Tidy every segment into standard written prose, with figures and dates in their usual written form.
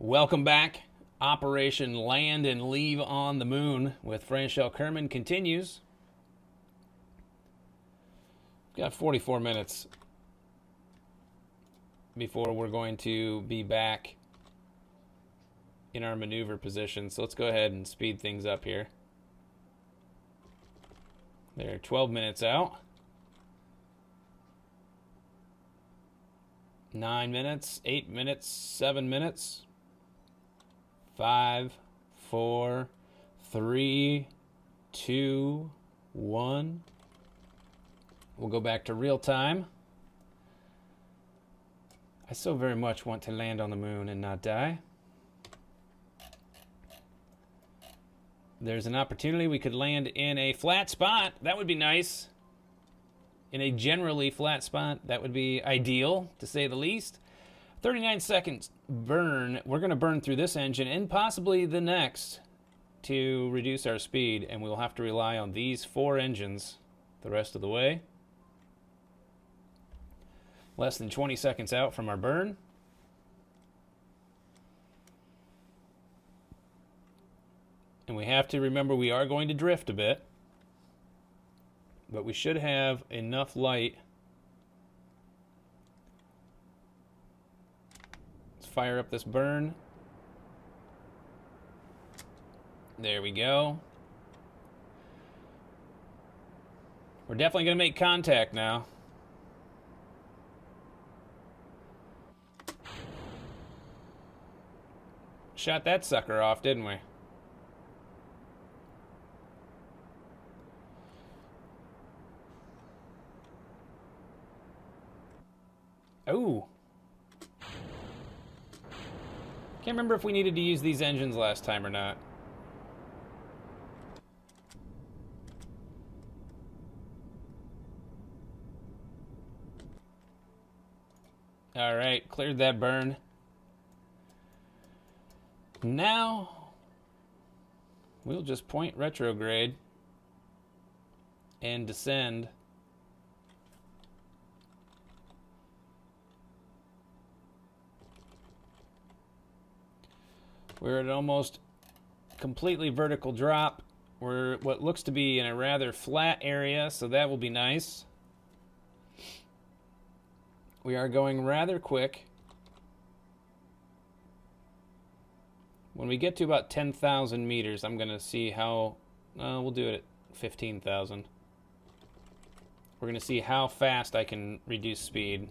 Welcome back. Operation Land and Leave on the Moon with Franchelle Kermin continues. We've got 44 minutes before we're going to be back in our maneuver position. So let's go ahead and speed things up here. They're 12 minutes out. 9 minutes, 8 minutes, 7 minutes. 5, 4, 3, 2, 1. We'll go back to real time. I so very much want to land on the moon and not die. There's an opportunity we could land in a flat spot. That would be nice. In a generally flat spot, that would be ideal, to say the least. 39 seconds burn. We're going to burn through this engine and possibly the next to reduce our speed, and we'll have to rely on these 4 engines the rest of the way. Less than 20 seconds out from our burn. And we have to remember we are going to drift a bit, but we should have enough light. Let's fire up this burn. There we go. We're definitely going to make contact now. Shot that sucker off, didn't we? Oh. Can't remember if we needed to use these engines last time or not. All right, cleared that burn. Now, we'll just point retrograde and descend. We're at an almost completely vertical drop. We're what looks to be in a rather flat area, so that will be nice. We are going rather quick. When we get to about 10,000 meters, I'm going to see how... we'll do it at 15,000. We're going to see how fast I can reduce speed.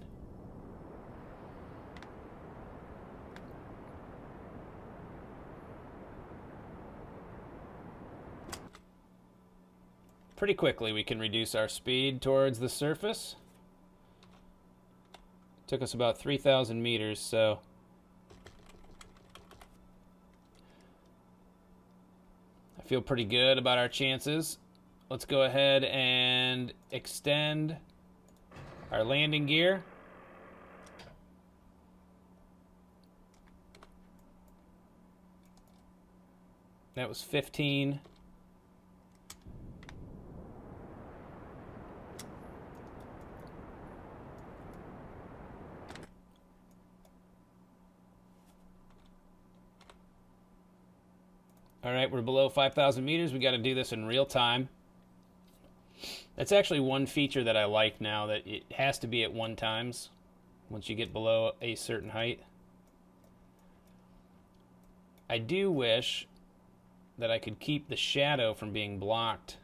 Pretty quickly we can reduce our speed towards the surface. Took us about 3,000 meters, so... I feel pretty good about our chances. Let's go ahead and extend our landing gear. That was 15. All right, we're below 5,000 meters. We got to do this in real time. That's actually one feature that I like now, that it has to be at 1 times once you get below a certain height. I do wish that I could keep the shadow from being blocked.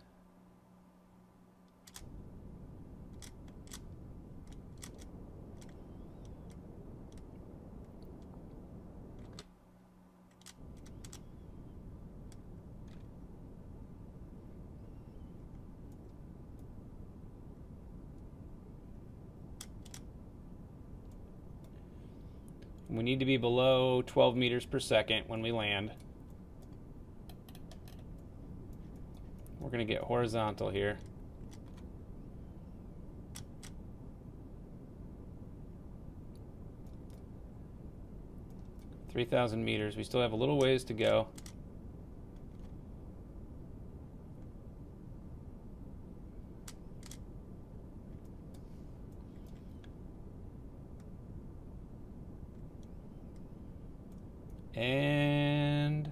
We need to be below 12 meters per second when we land. We're going to get horizontal here. - 3,000 meters. We still have a little ways to go. And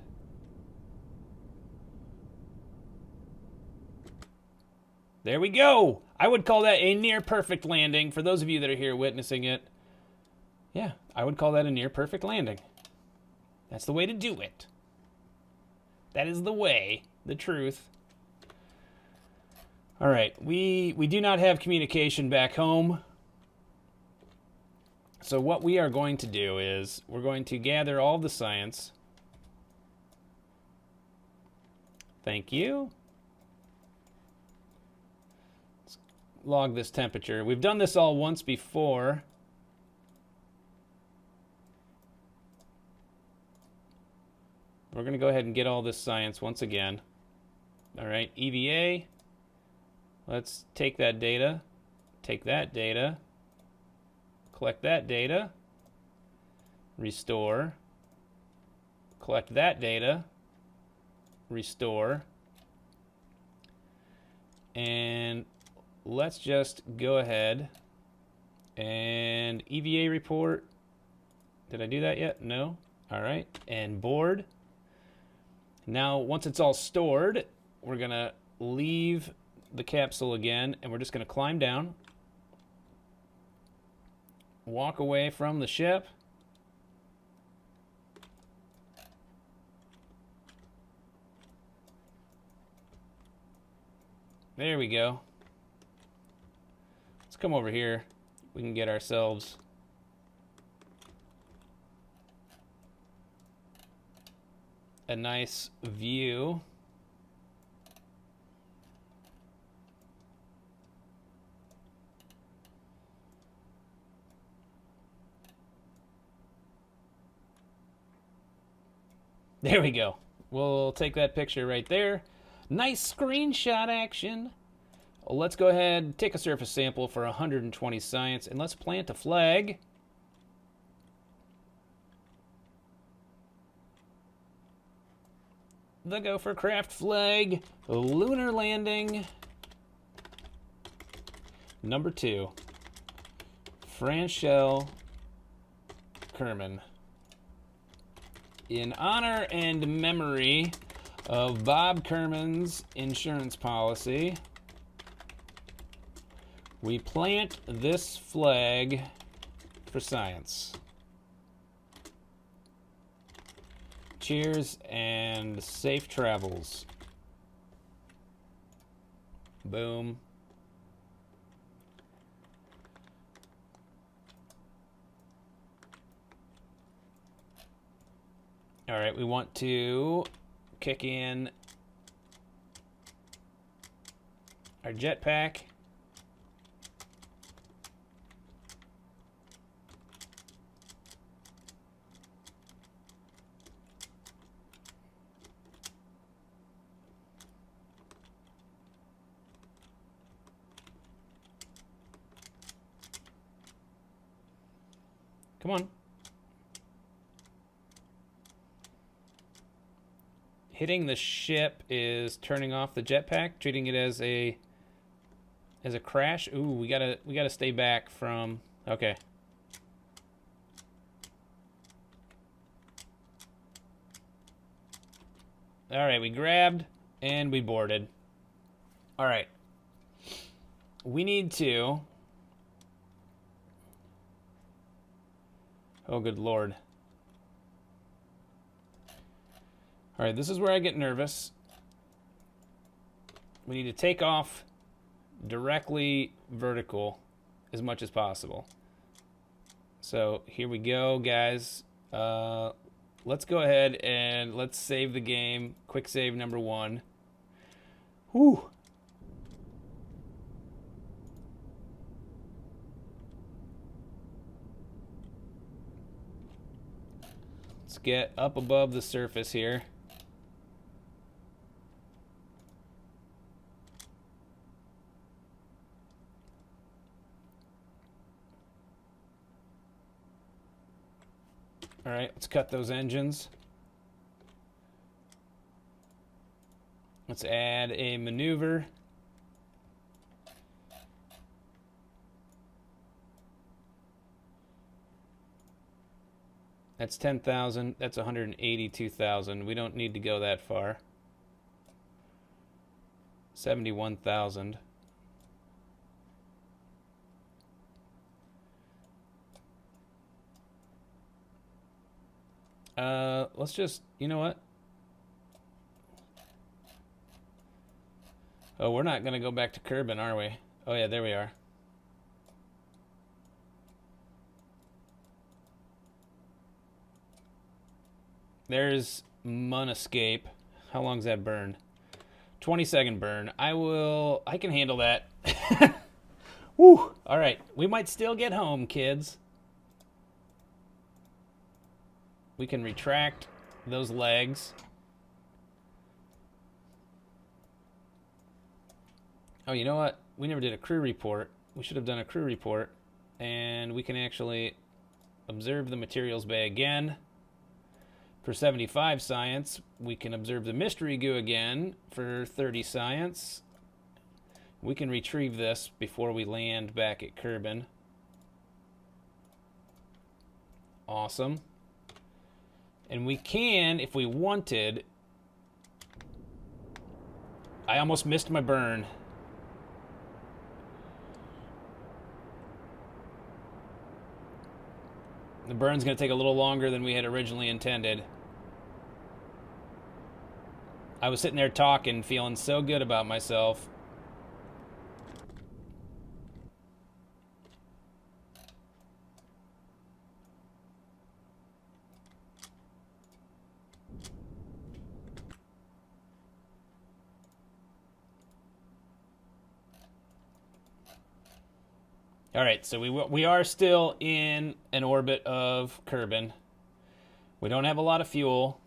there we go. I would call that a near perfect landing. For those of you that are here witnessing it, yeah, I would call that a near perfect landing. That's the way to do it. That is the way, the truth. All right, we do not have communication back home. So what we are going to do is we're going to gather all the science. Thank you. Let's log this temperature. We've done this all once before. We're going to go ahead and get all this science once again. All right, EVA. Let's take that data, collect that data, restore, collect that data, restore, and let's just go ahead and EVA report. Did I do that yet? No. All right, and board. Now, once it's all stored, we're going to leave the capsule again, and we're just going to climb down, walk away from the ship, there we go. Let's come over here. We can get ourselves a nice view. There we go. We'll take that picture right there. Nice screenshot action. Let's go ahead, take a surface sample for 120 science, and let's plant a flag. The Gopher Craft flag. Lunar landing. Number 2. Franchelle, Kermin. In honor and memory of Bob Kermin's insurance policy, we plant this flag for science. Cheers and safe travels. Boom. All right, we want to kick in our jetpack. Come on. Hitting the ship is turning off the jetpack, treating it as a crash. Ooh, we gotta stay back from. Okay. All right, we grabbed and we boarded. All right. We need to. Oh, good Lord. All right, this is where I get nervous. We need to take off directly vertical as much as possible. So here we go, guys. Let's go ahead and let's save the game. Quick save number 1. Whew. Let's get up above the surface here. All right, let's cut those engines. Let's add a maneuver. That's 10,000. That's 182,000. We don't need to go that far. 71,000. Let's just, you know what? Oh, we're not going to go back to Kermin, are we? Oh, yeah, there we are. There's Munescape. How long's that burn? 20-second burn. I can handle that. Woo! All right, we might still get home, kids. We can retract those legs. Oh, you know what? We never did a crew report. We should have done a crew report. And we can actually observe the materials bay again. For 75 science, we can observe the mystery goo again for 30 science. We can retrieve this before we land back at Kermin. Awesome. And we can, if we wanted... I almost missed my burn. The burn's going to take a little longer than we had originally intended. I was sitting there talking, feeling so good about myself. All right, so we are still in an orbit of Kermin. We don't have a lot of fuel.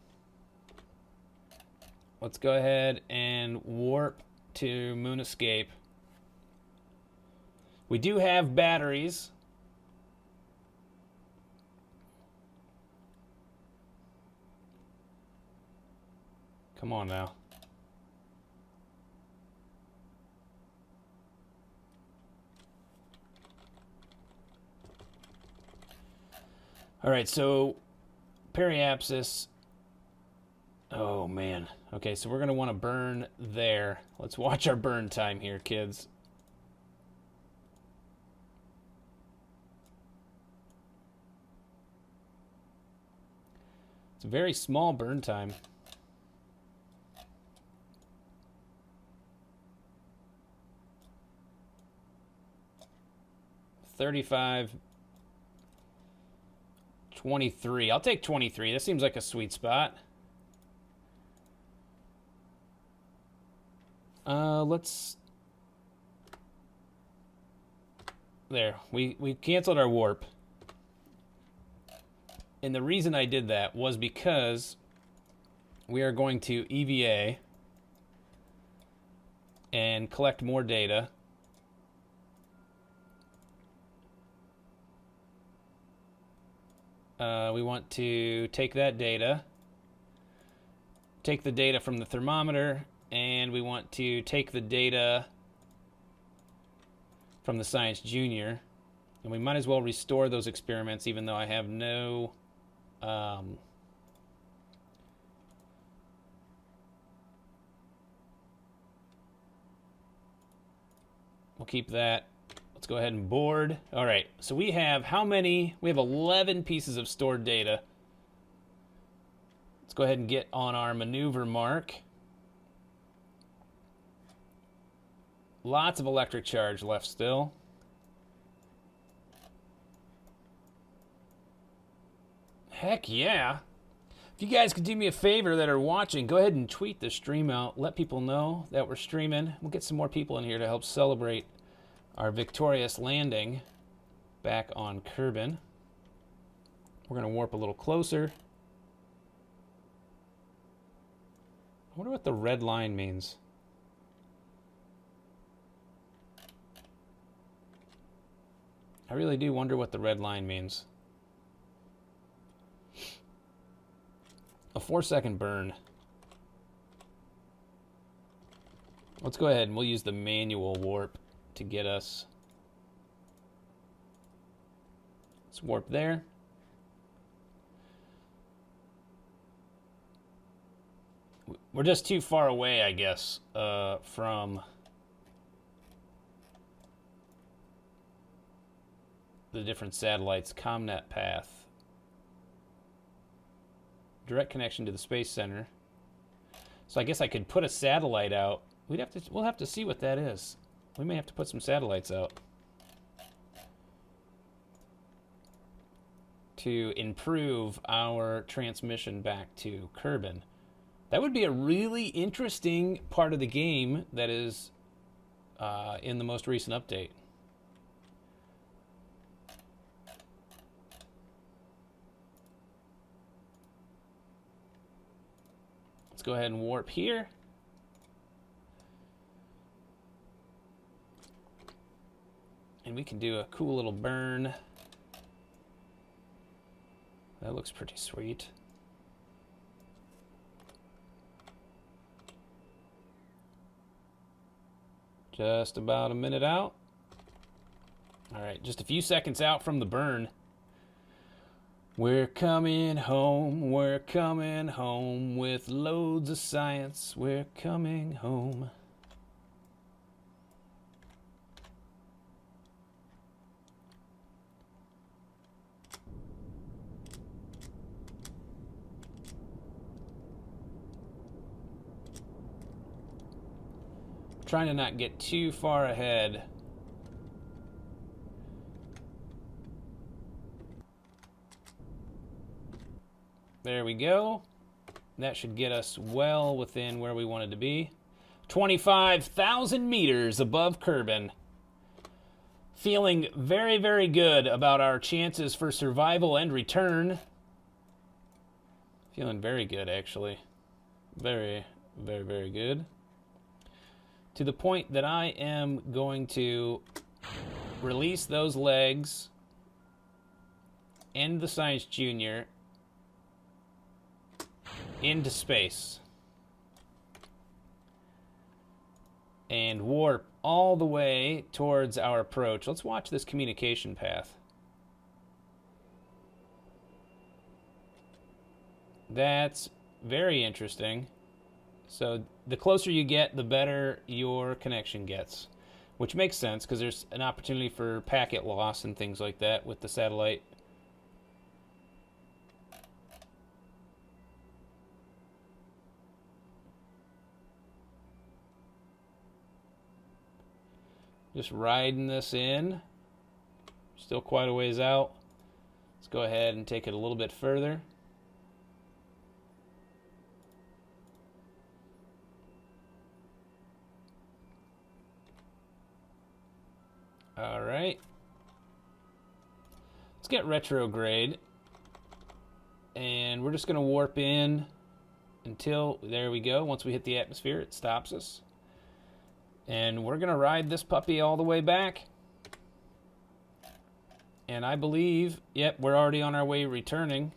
Let's go ahead and warp to Munescape. We do have batteries. Come on now. All right, so periapsis. Oh, man. Okay, so we're going to want to burn there. Let's watch our burn time here, kids. It's a very small burn time. $35. 23. I'll take 23. That seems like a sweet spot. Let's... There. We canceled our warp. And the reason I did that was because we are going to EVA and collect more data. We want to take that data, take the data from the thermometer, and we want to take the data from the Science Junior. And we might as well restore those experiments, even though I have no... we'll keep that. Let's go ahead and board. All right, so we have how many? We have 11 pieces of stored data. Let's go ahead and get on our maneuver mark. Lots of electric charge left still. Heck yeah. If you guys could do me a favor that are watching, go ahead and tweet the stream out. Let people know that we're streaming. We'll get some more people in here to help celebrate our victorious landing back on Kermin. We're going to warp a little closer. I wonder what the red line means. I really do wonder what the red line means. A 4-second burn. Let's go ahead and we'll use the manual warp to get us. Let's warp there. We're just too far away, I guess, from the different satellites. ComNet path. Direct connection to the Space Center. So I guess I could put a satellite out. We'll have to see what that is. We may have to put some satellites out to improve our transmission back to Kermin. That would be a really interesting part of the game that is in the most recent update. Let's go ahead and warp here. And we can do a cool little burn. That looks pretty sweet. Just about a minute out. All right, just a few seconds out from the burn. We're coming home with loads of science. We're coming home. Trying to not get too far ahead. There we go. That should get us well within where we wanted to be. 25,000 meters above Kermin. Feeling very, very good about our chances for survival and return. Feeling very good, actually. Very, very, very good. To the point that I am going to release those legs, end the Science Junior into space, and warp all the way towards our approach. Let's watch this communication path. That's very interesting. So the closer you get, the better your connection gets, which makes sense because there's an opportunity for packet loss and things like that with the satellite. Just riding this in. Still quite a ways out. Let's go ahead and take it a little bit further. All right. Let's get retrograde. And we're just going to warp in until, there we go. Once we hit the atmosphere, it stops us. And we're going to ride this puppy all the way back. And I believe, yep, we're already on our way returning.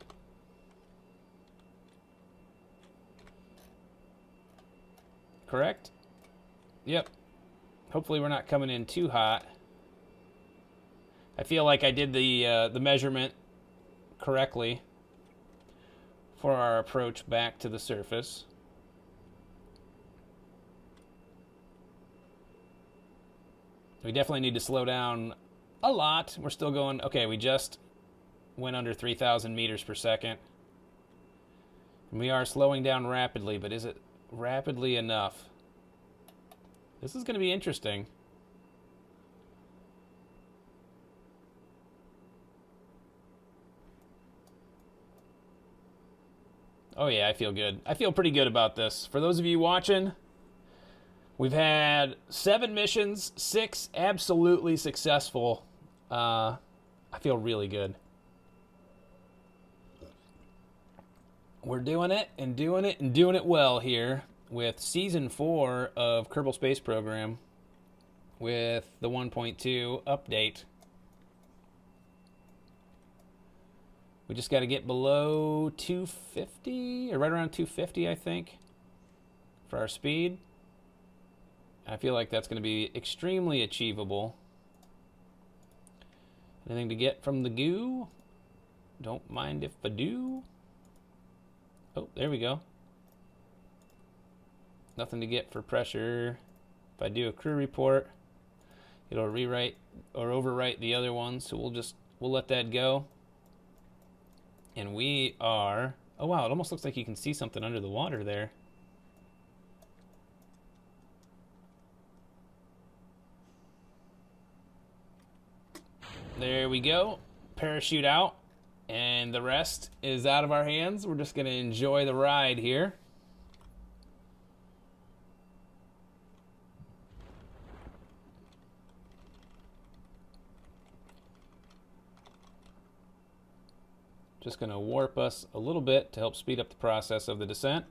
Correct? Yep. Hopefully we're not coming in too hot. I feel like I did the measurement correctly for our approach back to the surface. We definitely need to slow down a lot. We're still going, okay, we just went under 3,000 meters per second. And we are slowing down rapidly, but is it rapidly enough? This is going to be interesting. Oh yeah, I feel good. I feel pretty good about this. For those of you watching, we've had 7 missions, 6 absolutely successful. I feel really good. We're doing it and doing it and doing it well here with Season 4 of Kerbal Space Program with the 1.2 update. We just got to get below 250, or right around 250, I think, for our speed. I feel like that's going to be extremely achievable. Anything to get from the goo? Don't mind if I do. Oh, there we go. Nothing to get for pressure. If I do a crew report, it'll rewrite or overwrite the other one, so we'll let that go. And we are, oh wow, it almost looks like you can see something under the water there. There we go. Parachute out, and the rest is out of our hands. We're just going to enjoy the ride here. Just going to warp us a little bit to help speed up the process of the descent.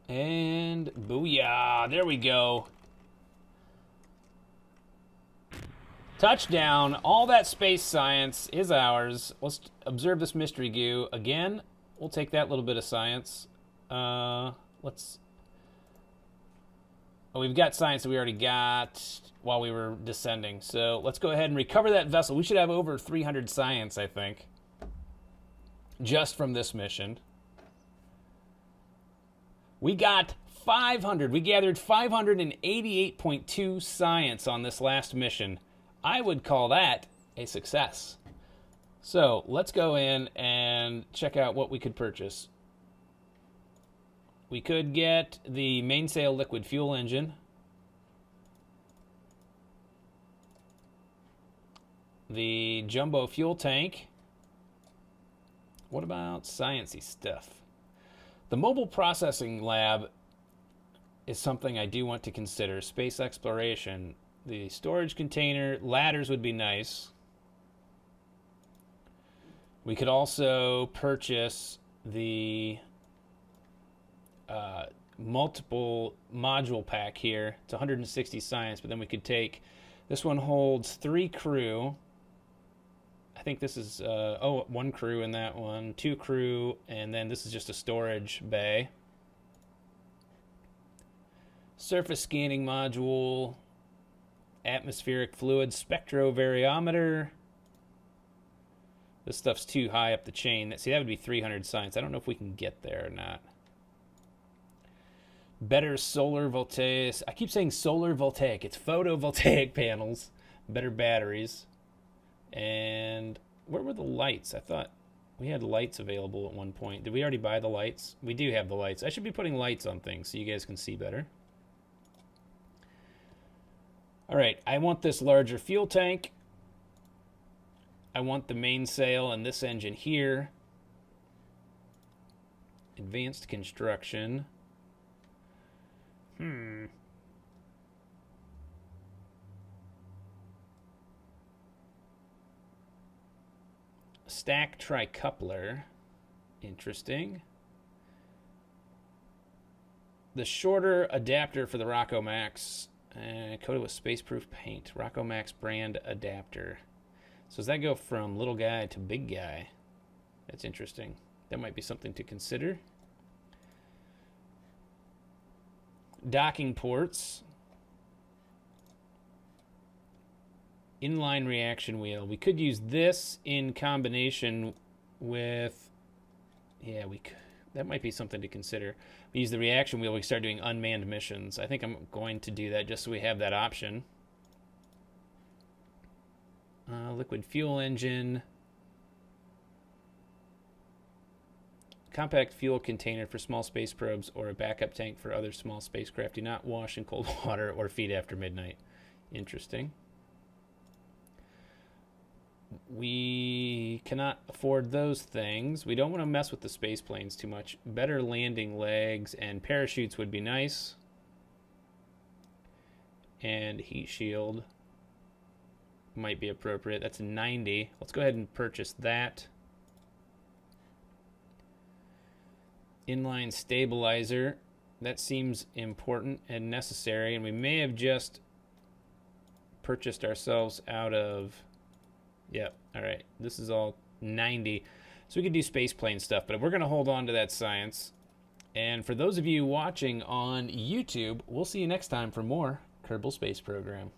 And booyah, there we go. Touchdown. All that space science is ours. Let's observe this mystery goo. Again, we'll take that little bit of science. Oh, we've got science that we already got while we were descending. So let's go ahead and recover that vessel. We should have over 300 science, I think, just from this mission. We got 500. We gathered 588.2 science on this last mission. I would call that a success. So let's go in and check out what we could purchase. We could get the mainsail liquid fuel engine. The jumbo fuel tank. What about sciencey stuff? The mobile processing lab is something I do want to consider. Space exploration. The storage container, ladders would be nice. We could also purchase the multiple module pack here. It's 160 science, but then we could take, this one holds 3 crew. I think this is, 1 crew in that one, 2 crew, and then this is just a storage bay. Surface scanning module, atmospheric fluid spectrovariometer. This stuff's too high up the chain. See, that would be 300 science. I don't know if we can get there or not. Better solar voltaic. I keep saying solar voltaic. It's photovoltaic panels. Better batteries. And where were the lights? I thought we had lights available at one point. Did we already buy the lights? We do have the lights. I should be putting lights on things so you guys can see better. All right, I want this larger fuel tank. I want the mainsail and this engine here. Advanced construction. Stack tricoupler. Interesting. The shorter adapter for the Rocco Max. Coated with space-proof paint. Rocco Max brand adapter. So does that go from little guy to big guy? That's interesting. That might be something to consider. Docking ports. Inline reaction wheel. We could use this in combination with... Yeah, we could. That might be something to consider. We use the reaction wheel, we start doing unmanned missions. I think I'm going to do that just so we have that option. Liquid fuel engine. Compact fuel container for small space probes or a backup tank for other small spacecraft. Do not wash in cold water or feed after midnight. Interesting. We cannot afford those things. We don't want to mess with the space planes too much. Better landing legs and parachutes would be nice. And heat shield might be appropriate. That's 90. Let's go ahead and purchase that. Inline stabilizer. That seems important and necessary. And we may have just purchased ourselves out of... Yep, all right. This is all 90. So we could do space plane stuff, but we're going to hold on to that science. And for those of you watching on YouTube, we'll see you next time for more Kerbal Space Program.